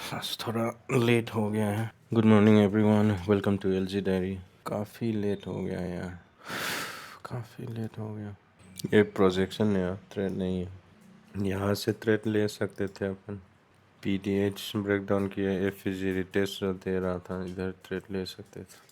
आज थोड़ा लेट हो गया है। Good morning everyone, welcome to LG diary. काफ़ी लेट हो गया यार, काफ़ी लेट हो गया। ये प्रोजेक्शन है यार, थ्रेड नहीं है। यहाँ से थ्रेड ले सकते थे अपन। पीडीएच ब्रेक डाउन किया, एफईजी टेस्ट दे रहा था, इधर थ्रेड ले सकते थे।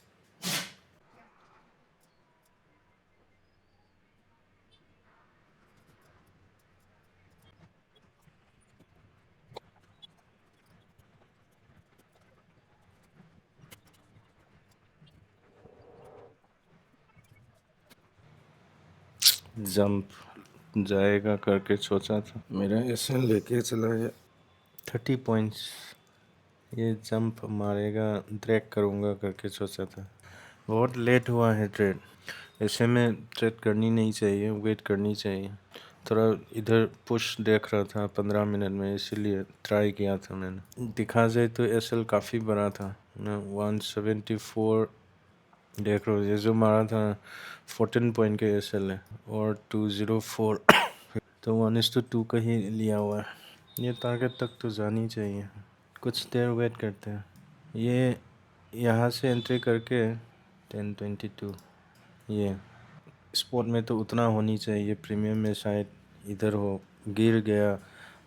जंप जाएगा करके सोचा था, मेरा ऐसे लेके चला गया। 30 पॉइंट्स। ये जंप मारेगा, ड्रैग करूँगा करके सोचा था। बहुत लेट हुआ है ट्रेड। ऐसे में ट्रेड करनी नहीं चाहिए, वेट करनी चाहिए। थोड़ा इधर पुश देख रहा था 15 मिनट में, इसीलिए ट्राई किया था मैंने। दिखा जाए तो एसएल काफ़ी बड़ा था ना, 174 देख रहा हूँ। ये जो मारा था 14 पॉइंट के एसएल है और 204 तो 1:2 का ही लिया हुआ है। ये टारगेट तक तो जानी चाहिए। कुछ देर वेट करते हैं। ये यहाँ से एंट्री करके 1022, ये स्पोर्ट में तो उतना होनी चाहिए, प्रीमियम में शायद इधर हो, गिर गया,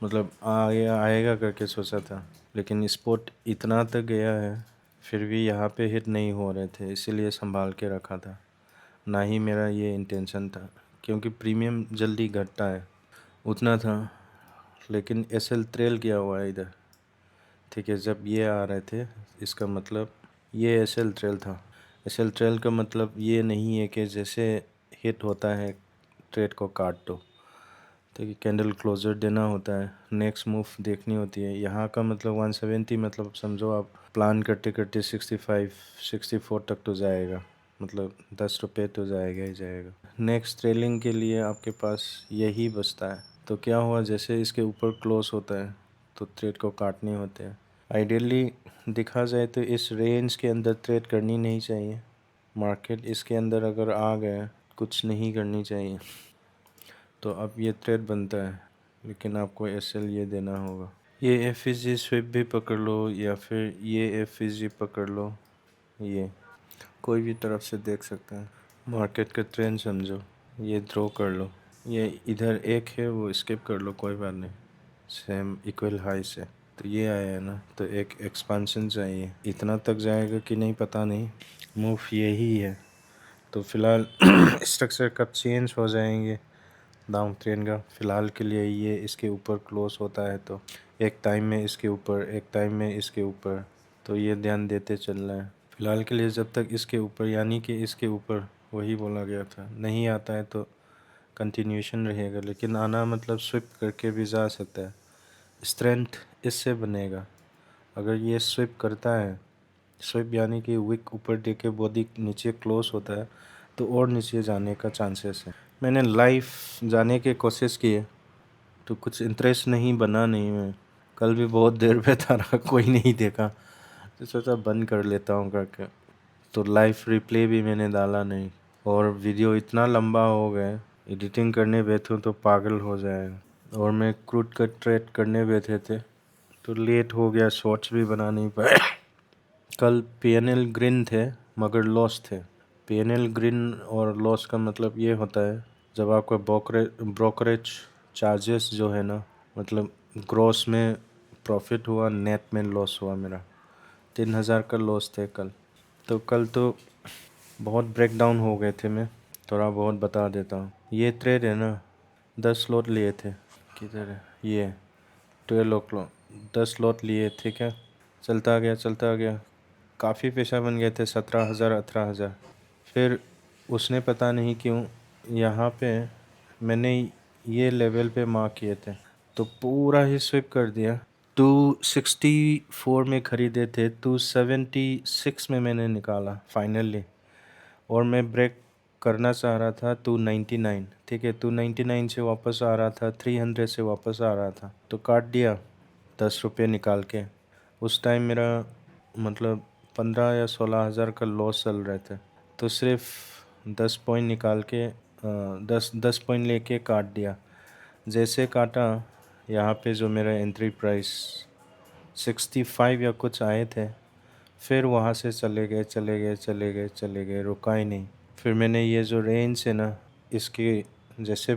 मतलब आएगा करके सोचा था, लेकिन स्पोर्ट इतना तक गया है फिर भी यहाँ पे हिट नहीं हो रहे थे, इसीलिए संभाल के रखा था। ना ही मेरा ये इंटेंशन था, क्योंकि प्रीमियम जल्दी घटता है, उतना था। लेकिन एसएल ट्रेल किया हुआ है इधर, ठीक है। जब ये आ रहे थे, इसका मतलब ये एसएल ट्रेल था। एसएल ट्रेल का मतलब ये नहीं है कि जैसे हिट होता है ट्रेड को काट दो, तो कि कैंडल क्लोजर देना होता है, नेक्स्ट मूव देखनी होती है। यहाँ का मतलब 170, मतलब समझो आप प्लान करते करते 65 64 तक तो जाएगा, मतलब 10 रुपये तो जाएगा ही जाएगा। नेक्स्ट ट्रेलिंग के लिए आपके पास यही बचता है। तो क्या हुआ, जैसे इसके ऊपर क्लोज होता है तो ट्रेड को काटने होते हैं। आइडियली दिखा जाए तो इस रेंज के अंदर ट्रेड करनी नहीं चाहिए। मार्केट इसके अंदर अगर आ गया, कुछ नहीं करनी चाहिए। तो अब ये ट्रेड बनता है, लेकिन आपको एसएल ये देना होगा। ये एफईजी स्विप भी पकड़ लो या फिर ये एफईजी पकड़ लो, ये कोई भी तरफ से देख सकते हैं। मार्केट का ट्रेंड समझो, ये ड्रॉ कर लो। ये इधर एक है, वो स्किप कर लो, कोई बात नहीं, सेम इक्वल हाई से। तो ये आया है ना, तो एक एक्सपांशन चाहिए। इतना तक जाएगा कि नहीं पता नहीं, मूव यही है। तो फ़िलहाल स्ट्रक्चर कब चेंज हो जाएंगे डाउन ट्रेंड का, फ़िलहाल के लिए ये इसके ऊपर क्लोज होता है तो एक टाइम में इसके ऊपर, एक टाइम में इसके ऊपर, तो ये ध्यान देते चल रहा है। फ़िलहाल के लिए जब तक इसके ऊपर, यानी कि इसके ऊपर, वही बोला गया था, नहीं आता है तो कंटिन्यूशन रहेगा। लेकिन आना मतलब स्विप करके भी जा सकता है। स्ट्रेंथ इससे बनेगा अगर ये स्विप करता है। स्विप यानी कि विक ऊपर दे के बॉडी नीचे क्लोज होता है, तो और नीचे जाने का चांसेस है। मैंने लाइव जाने की कोशिश की है, तो कुछ इंटरेस्ट नहीं बना, नहीं मैं कल भी बहुत देर पे था रहा, कोई नहीं देखा, तो सोचा बंद कर लेता हूँ करके। तो लाइव रिप्ले भी मैंने डाला नहीं, और वीडियो इतना लंबा हो गया, एडिटिंग करने बैठूँ तो पागल हो जाएगा। और मैं क्रूड का ट्रेड करने बैठे थे तो लेट हो गया, शॉर्ट्स भी बना नहीं पाए। कल पीएनएल ग्रीन थे मगर लॉस थे। पीएनएल ग्रीन और लॉस का मतलब ये होता है, जब आपका ब्रोकरेज चार्जेस जो है ना, मतलब ग्रॉस में प्रॉफिट हुआ, नेट में लॉस हुआ। मेरा 3000 का लॉस थे कल। तो कल तो बहुत ब्रेक डाउन हो गए थे। मैं थोड़ा बहुत बता देता हूँ। ये ट्रेड है ना, 10 स्लॉट लिए थे। किधर है ये, 12 o'clock, 10 स्लॉट लिए, ठीक है। चलता गया चलता गया, काफ़ी पैसा बन गए थे, 17,000 18,000। फिर उसने पता नहीं क्यों यहाँ पे, मैंने ये लेवल पे मार्क किए थे तो पूरा ही स्विप कर दिया। 264 में ख़रीदे थे, 276 में मैंने निकाला फाइनली। और मैं ब्रेक करना चाह रहा था 299, ठीक है। 299 से वापस आ रहा था, 300 से वापस आ रहा था, तो काट दिया 10 रुपये निकाल के। उस टाइम मेरा मतलब 15 या 16,000 का लॉस चल रहे थे, तो सिर्फ 10 पॉइंट निकाल के 10 पॉइंट लेके काट दिया। जैसे काटा, यहाँ पे जो मेरा एंट्री प्राइस 65 या कुछ आए थे, फिर वहाँ से चले गए, रुका ही नहीं। फिर मैंने ये जो रेंज है ना, इसके जैसे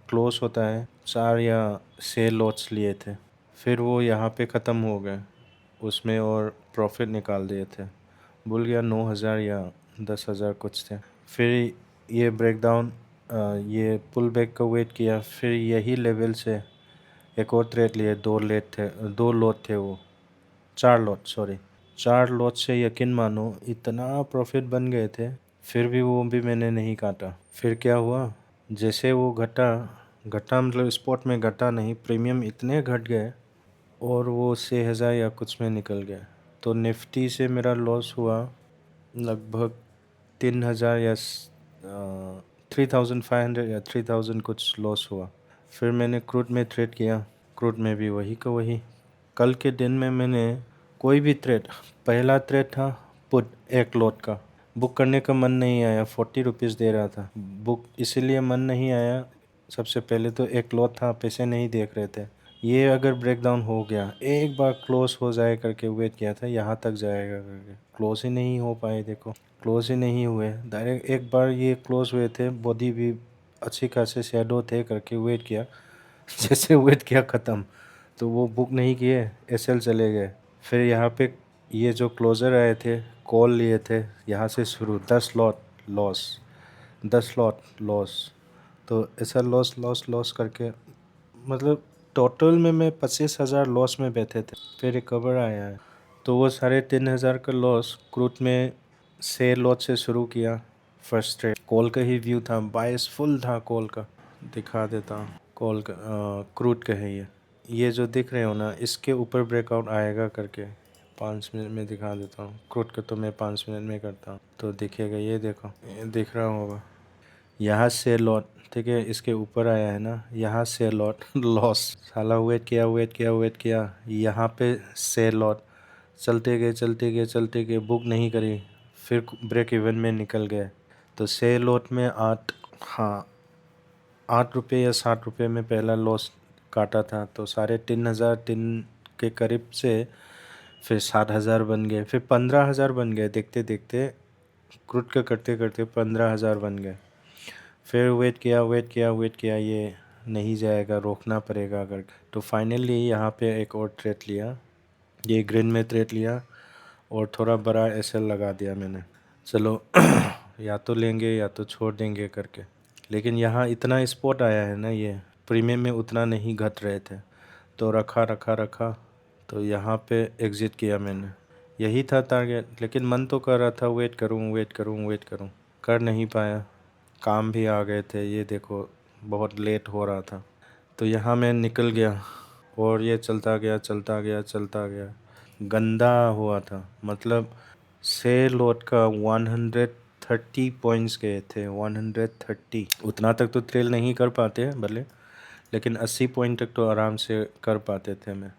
क्लोज होता है 4 या 6 लॉट्स लिए थे, फिर वो यहाँ पे ख़त्म हो गए उसमें और प्रॉफिट निकाल दिए थे। भूल गया 9,000 या 10,000 कुछ थे। फिर ये ब्रेकडाउन, ये पुल बैक का वेट किया, फिर यही लेवल से एक और ट्रेड लिए। 2 लॉट थे वो, 4 लॉट, सॉरी 4 लॉट से यकीन मानो इतना प्रॉफिट बन गए थे। फिर भी वो भी मैंने नहीं काटा। फिर क्या हुआ, जैसे वो घटा घटा मतलब स्पॉट में घटा नहीं, प्रीमियम इतने घट गए और वो 6,000 या कुछ में निकल गया। तो निफ्टी से मेरा लॉस हुआ लगभग 3,000 या 3,500 या 3,000 कुछ लॉस हुआ। फिर मैंने क्रूड में ट्रेड किया, क्रूड में भी वही का वही। कल के दिन में मैंने कोई भी ट्रेड, पहला ट्रेड था पुट 1 लॉट का, बुक करने का मन नहीं आया, 40 रुपीज़ दे रहा था। बुक इसीलिए मन नहीं आया, सबसे पहले तो 1 लॉट था, पैसे नहीं देख रहे थे। ये अगर ब्रेक डाउन हो गया, एक बार क्लोज हो जाए करके वेट किया था यहाँ तक जाएगा करके, क्लोज ही नहीं हो पाए। देखो क्लोज ही नहीं हुए, डायरेक्ट एक बार ये क्लोज हुए थे, बॉडी भी अच्छी खासे शेडो थे करके वेट किया, जैसे वेट किया ख़त्म, तो वो बुक नहीं किए, एसएल चले गए। फिर यहाँ पे ये जो क्लोज़र आए थे, कॉल लिए थे, यहाँ से शुरू 10 लॉट लॉस, 10 लॉट लॉस। तो ऐसा लॉस लॉस लॉस करके मतलब टोटल में मैं 25,000 लॉस में बैठे थे। फिर रिकवर आया है, तो वो 3,500 का लॉस क्रूड में से लॉट से शुरू किया। फर्स्ट ट्रेड कॉल का ही व्यू था, बायस फुल था कॉल का। दिखा देता हूँ कॉल का, क्रूड का है ये जो दिख रहे हो ना, इसके ऊपर ब्रेकआउट आएगा करके 5 मिनट में दिखा देता हूँ। क्रूड का तो मैं 5 मिनट में करता हूँ तो दिखेगा, ये देखो, ये दिख रहा होगा। यहाँ से लॉट, ठीक है, इसके ऊपर आया है ना, यहाँ से लॉट लॉस, साला वेट किया, यहाँ पे से लॉट, चलते गए बुक नहीं करी, फिर ब्रेक इवन में निकल गए। तो से लॉट में 8 रुपये या 60 रुपये में पहला लॉस काटा था, तो 3,500 के करीब से फिर 7,000 बन गए, फिर 15,000 बन गए, देखते देखते क्रूड का करते करते 15,000 बन गए। फिर वेट किया, ये नहीं जाएगा, रोकना पड़ेगा अगर, तो फाइनली यहाँ पे एक और ट्रेड लिया, ये ग्रीन में ट्रेड लिया और थोड़ा बड़ा एसएल लगा दिया मैंने। चलो या तो लेंगे या तो छोड़ देंगे करके, लेकिन यहाँ इतना स्पॉट आया है ना, ये प्रीमियम में उतना नहीं घट रहे थे, तो रखा तो यहाँ पे एग्ज़िट किया मैंने। यही था टारगेट, लेकिन मन तो कर रहा था वेट करूँ, कर नहीं पाया, काम भी आ गए थे, ये देखो बहुत लेट हो रहा था, तो यहाँ मैं निकल गया और ये चलता गया, गंदा हुआ था। मतलब से लॉट का 130 पॉइंट्स गए थे, 130। उतना तक तो ट्रेल नहीं कर पाते भले, लेकिन 80 पॉइंट तक तो आराम से कर पाते थे मैं,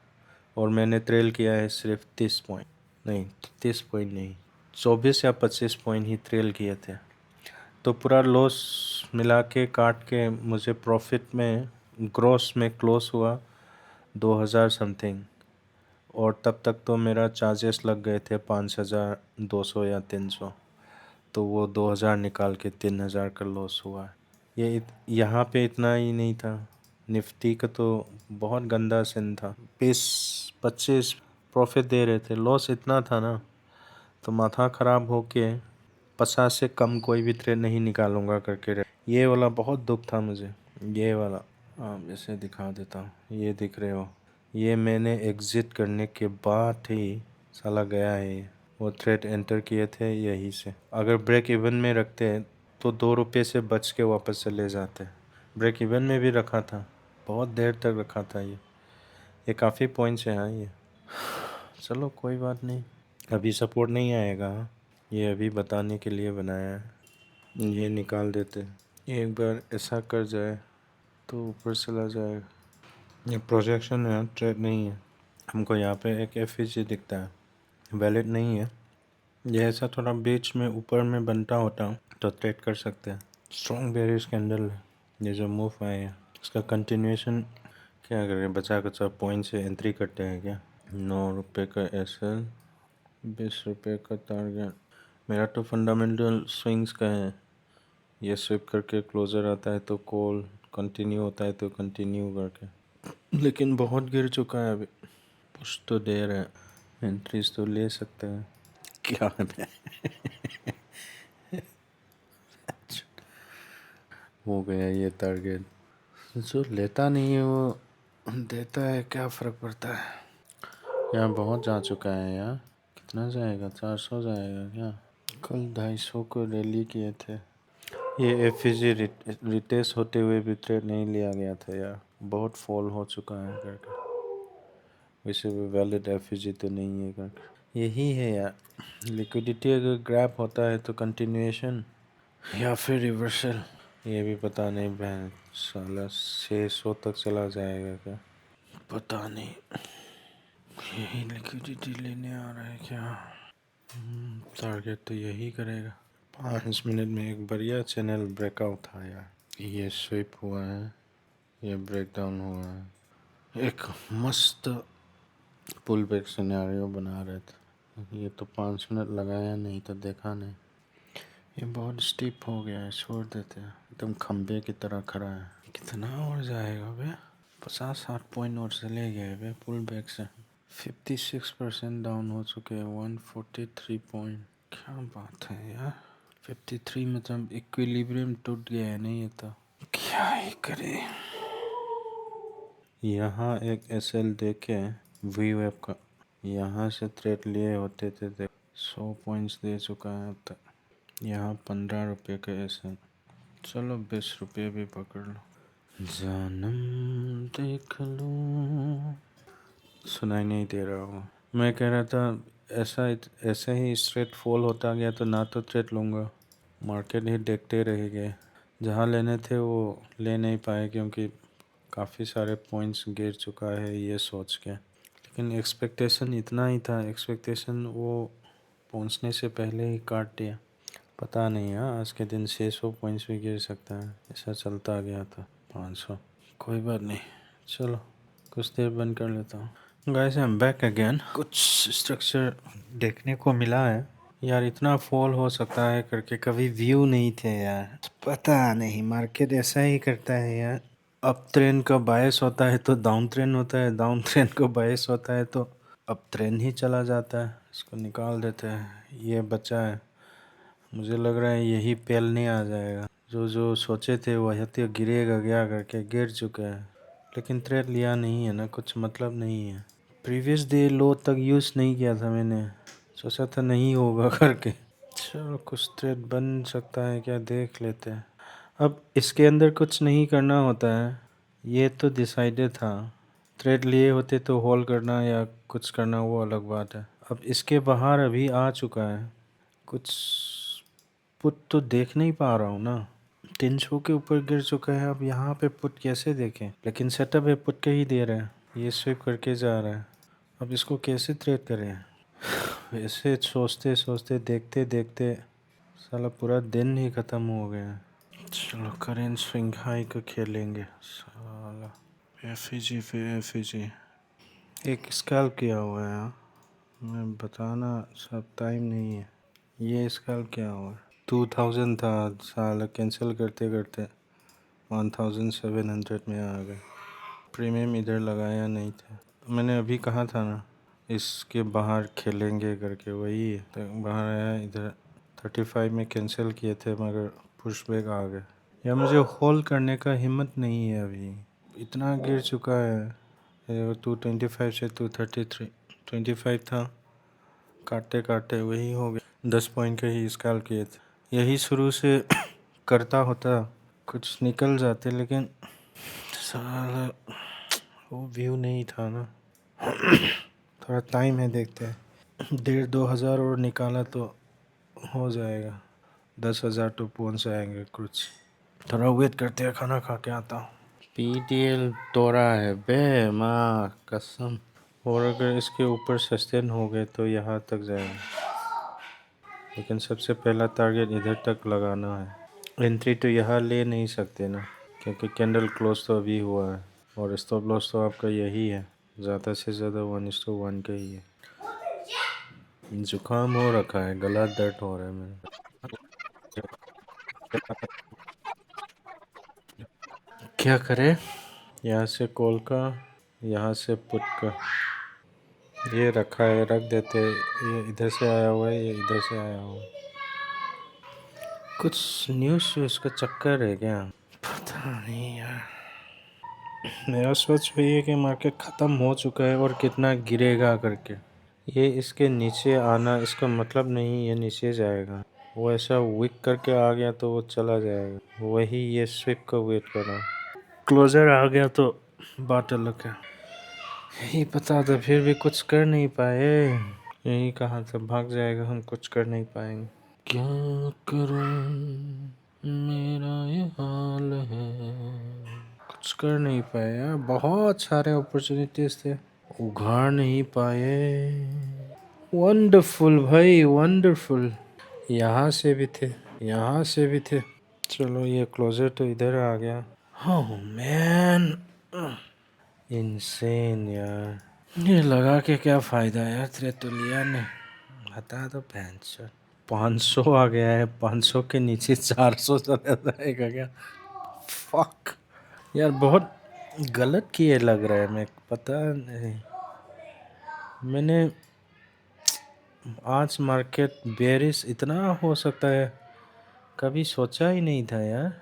और मैंने ट्रेल किया है सिर्फ 30 पॉइंट, नहीं 30 पॉइंट नहीं, 24 या 25 पॉइंट ही ट्रेल किए थे। तो पूरा लॉस मिला के काट के मुझे प्रॉफिट में ग्रॉस में क्लोज हुआ 2,000 समथिंग, और तब तक तो मेरा चार्जेस लग गए थे 5,200 या 300, तो वो 2,000 निकाल के 3,000 का लॉस हुआ। यहाँ पे इतना ही नहीं था, निफ्टी का तो बहुत गंदा सीन था, 20-25 प्रॉफिट दे रहे थे, लॉस इतना था ना, तो माथा ख़राब होके 50 से कम कोई भी ट्रेड नहीं निकालूंगा करके ये वाला बहुत दुख था मुझे। ये वाला जैसे दिखा देता हूँ, ये दिख रहे हो, ये मैंने एग्ज़िट करने के बाद ही साला गया है ये। वो ट्रेड एंटर किए थे यहीं से, अगर ब्रेक इवन में रखते तो 2 रुपये से बच के वापस चले जाते। ब्रेक इवन में भी रखा था, बहुत देर तक रखा था ये काफ़ी पॉइंट्स है। हाँ ये चलो कोई बात नहीं, अभी सपोर्ट नहीं आएगा, ये अभी बताने के लिए बनाया है। ये निकाल देते, एक बार ऐसा कर जाए तो ऊपर चला जाएगा। ये प्रोजेक्शन है, ट्रेड नहीं है। हमको यहाँ पे एक एफईसी दिखता है, वैलिड नहीं है। ये ऐसा थोड़ा बीच में ऊपर में बनता होता तो ट्रेड कर सकते हैं। स्ट्रॉन्ग बेयरिश कैंडल है ये जो मूव आए हैं, इसका कंटिन्यूएशन क्या करें, बचा कचा पॉइंट से एंट्री करते हैं क्या। ₹9 का SL, ₹20 का टारगेट। मेरा तो फंडामेंटल स्विंग्स का है। ये स्विप करके क्लोजर आता है तो कॉल, कंटिन्यू होता है तो कंटिन्यू करके, लेकिन बहुत गिर चुका है अभी। पुश तो दे रहा है, एंट्रीज तो ले सकते हैं। क्या है हो गया ये टारगेट। जो लेता नहीं है वो देता है, क्या फ़र्क पड़ता है। यहाँ बहुत जा चुका है यार। कितना जाएगा? 400 जाएगा क्या? कल 250 को रैली किए थे। ये एफईजी रिटेस्ट होते हुए भी ट्रेड नहीं लिया गया था यार, बहुत फॉल हो चुका है करके। वैसे भी वैलिड एफईजी तो नहीं है करके। यही है यार, लिक्विडिटी अगर ग्रैब होता है तो कंटिन्यूएशन या फिर रिवर्सल। ये भी पता नहीं बहन साला 600 तक चला जाएगा क्या, पता नहीं। यही लिक्विडिटी लेने आ रहा है क्या? टारगेट तो यही करेगा। 5 मिनट में एक बढ़िया चैनल ब्रेकआउट था यार। ये स्विप हुआ है, ये ब्रेकडाउन हुआ है, एक मस्त पुल बैक सिनेरियो बना रहे थे। ये तो 5 मिनट लगाया नहीं तो देखा नहीं। ये बहुत स्टिप हो गया है, छोड़ देते हैं। एकदम खंबे की तरह खड़ा है। कितना और जाएगा बे? 50-60 पॉइंट और चले गए बे पुल बैक से। 56% डाउन हो चुके हैं। 143 पॉइंट। क्या बात है यार। 53 मतलब इक्विलिब्रियम टूट गया है नहीं, ये तो क्या ही करे। यहाँ एक SL देखे वी वेब का, यहाँ से ट्रेड लिए होते थे 100 पॉइंट्स दे चुका है अब तक। यहाँ ₹15 का SL। चलो ₹20 भी पकड़ लो। जानम देख लो। सुनाई नहीं दे रहा हूँ। मैं कह रहा था ऐसा ही स्ट्रेट फॉल होता गया तो ना तो ट्रेड लूँगा, मार्केट ही देखते रह गए। जहाँ लेने थे वो ले नहीं पाए क्योंकि काफ़ी सारे पॉइंट्स गिर चुका है ये सोच के। लेकिन एक्सपेक्टेशन इतना ही था, एक्सपेक्टेशन वो पहुँचने से पहले ही काट दिया। पता नहीं यार, आज के दिन 600 पॉइंट्स भी गिर सकता है। ऐसा चलता गया था 500। कोई बात नहीं, चलो कुछ देर बंद कर लेता हूँ। Guys I am back again. कुछ स्ट्रक्चर देखने को मिला है यार। इतना फॉल हो सकता है करके कभी व्यू नहीं थे यार। पता नहीं मार्केट ऐसा ही करता है यार। अप ट्रेंड का बायस होता है तो डाउन ट्रेंड होता है, डाउन ट्रेंड का बायस होता है तो अप ट्रेंड ही चला जाता है। इसको निकाल देते हैं। ये बचा है, मुझे लग रहा है यही पेलने आ जाएगा। जो जो सोचे थे वह तो गिरेगा गया करके गिर चुका है, लेकिन ट्रेड लिया नहीं है ना, कुछ मतलब नहीं है। प्रीवियस डे लो तक यूज़ नहीं किया था मैंने, सोचा था नहीं होगा करके। चलो कुछ ट्रेड बन सकता है क्या, देख लेते हैं। अब इसके अंदर कुछ नहीं करना होता है, ये तो डिसाइडेड था। ट्रेड लिए होते तो होल्ड करना या कुछ करना वो अलग बात है। अब इसके बाहर अभी आ चुका है, कुछ पुट तो देख नहीं पा रहा हूँ ना। 300 के ऊपर गिर चुका है, अब यहाँ पे पुट कैसे देखें। लेकिन सेटअप है पुट के ही दे रहा है, ये स्विप करके जा रहा है। अब इसको कैसे ट्रेड करें। वैसे सोचते सोचते देखते देखते साला पूरा दिन ही ख़त्म हो गया। चलो करेंट स्विंग हाई को खेलेंगे साला। एफईजी पे एफईजी एक स्कैल्प किया हुआ है। मैं बताना सब टाइम नहीं है। ये स्कैल्प किया हुआ है 2000 था, साला कैंसिल करते करते 1700 में आ गए। प्रीमियम इधर लगाया नहीं था, तो मैंने अभी कहा था ना इसके बाहर खेलेंगे करके, वही है। तो बाहर आया इधर 35 में कैंसिल किए थे मगर पुश बैक आ गए। या मुझे होल्ड करने का हिम्मत नहीं है अभी, इतना गिर चुका है। 225 से 233, 25 था, काटते काटते वही हो गया। 10 पॉइंट के ही स्कैल्प किए थे। यही शुरू से करता होता कुछ निकल जाते, लेकिन साला वो व्यू नहीं था ना। थोड़ा टाइम है, देखते हैं। 1,500-2,000 और निकाला तो हो जाएगा। 10,000 तो पहुँच जाएंगे कुछ। थोड़ा वेट करते हैं, खाना खा के आता हूँ। PTL तोड़ा है बे माँ कसम। और अगर इसके ऊपर सस्टेन हो गए तो यहाँ तक जाएंगे, लेकिन सबसे पहला टारगेट इधर तक लगाना है। एंट्री तो यहाँ ले नहीं सकते ना, क्योंकि कैंडल क्लोज तो अभी हुआ है और स्टॉप लॉस तो आपका यही है ज़्यादा से ज़्यादा 1:1 का ही है। जुकाम हो रखा है, गला दर्द हो रहा है मेरा। क्या करें? यहाँ से कॉल का, यहाँ से पुट का। ये रखा है, रख देते। ये इधर से आया हुआ है, ये इधर से आया हुआ है। कुछ न्यूज़ का चक्कर है क्या? पता नहीं यार। मेरा सोच वही है कि मार्केट ख़त्म हो चुका है और कितना गिरेगा करके। ये इसके नीचे आना इसका मतलब नहीं ये नीचे जाएगा। वो ऐसा विक करके आ गया तो वो चला जाएगा। वही ये स्विप का वेट कर रहा है। क्लोजर आ गया तो बात अलग है। यही पता था, फिर भी कुछ कर नहीं पाए। यही कहा था भाग जाएगा, हम कुछ कर नहीं पाएंगे। क्या करूं, मेरा ये हाल है। कुछ कर नहीं पाए यार, बहुत सारे अपॉर्चुनिटीज थे, उघाड़ नहीं पाए। वंडरफुल भाई, वंडरफुल। यहाँ से भी थे, यहाँ से भी थे। चलो ये क्लोजर तो इधर आ गया। ओह मैन, इनसेन यार। ये लगा के क्या फ़ायदा यार, तेरे तो लिया ने बता दो। 500 आ गया है, 500 के नीचे 400 चला जाएगा क्या? फक यार, बहुत गलत किए लग रहा है। मैं पता नहीं, मैंने आज मार्केट बेरिश इतना हो सकता है कभी सोचा ही नहीं था यार।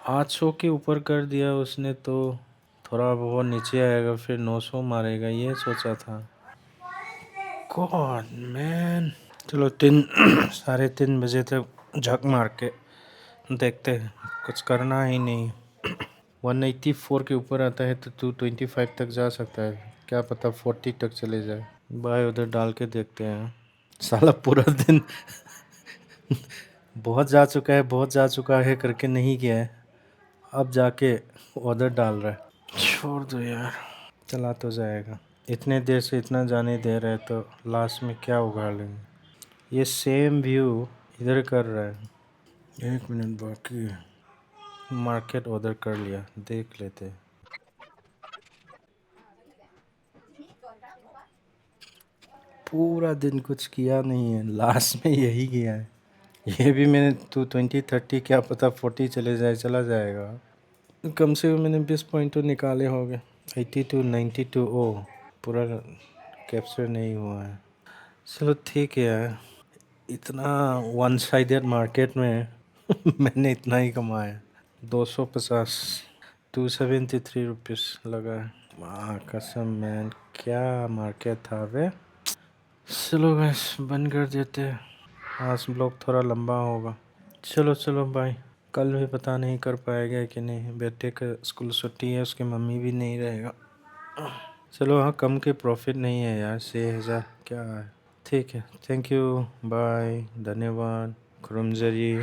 800 के ऊपर कर दिया उसने तो थोड़ा बहुत नीचे आएगा, फिर 900 मारेगा ये सोचा था। God man. चलो 3 3:30 बजे तक झक मार के देखते हैं, कुछ करना ही नहीं। 184 के ऊपर आता है तो 225 तक जा सकता है, क्या पता 40 तक चले जाए। बाय उधर डाल के देखते हैं। साला पूरा दिन बहुत जा चुका है, बहुत जा चुका है करके नहीं गया है, अब जाके उधर डाल रहा है। छोड़ दो यार, चला तो जाएगा। इतने देर से इतना जाने दे रहे तो लास्ट में क्या उगाड़ लेंगे। ये सेम व्यू इधर कर रहा है। 1 मिनट बाकी है, मार्केट ऑर्डर कर लिया, देख लेते हैं। पूरा दिन कुछ किया नहीं है, लास्ट में यही किया है। ये भी मैंने 20 30 क्या पता 40 चले जाए, चला जाएगा। कम से कम मैंने 20 पॉइंट तो निकाले होंगे। 82 92, ओ पूरा कैप्चर नहीं हुआ है। चलो ठीक है यार, इतना वन साइडेड मार्केट में मैंने इतना ही कमाया। 250 273 रुपीज़ लगा है। वाह कसम मैन, क्या मार्केट था वे। चलो गैस बंद कर देते हैं, आज ब्लॉग थोड़ा लंबा होगा। चलो चलो बाय। कल भी पता नहीं कर पाएगा कि नहीं, बेटे का स्कूल छुट्टी है, उसकी मम्मी भी नहीं रहेगा। चलो हाँ, कम के प्रॉफिट नहीं है यार, 6,000 क्या है। ठीक है, थैंक यू, बाय, धन्यवाद, खुरमजरी।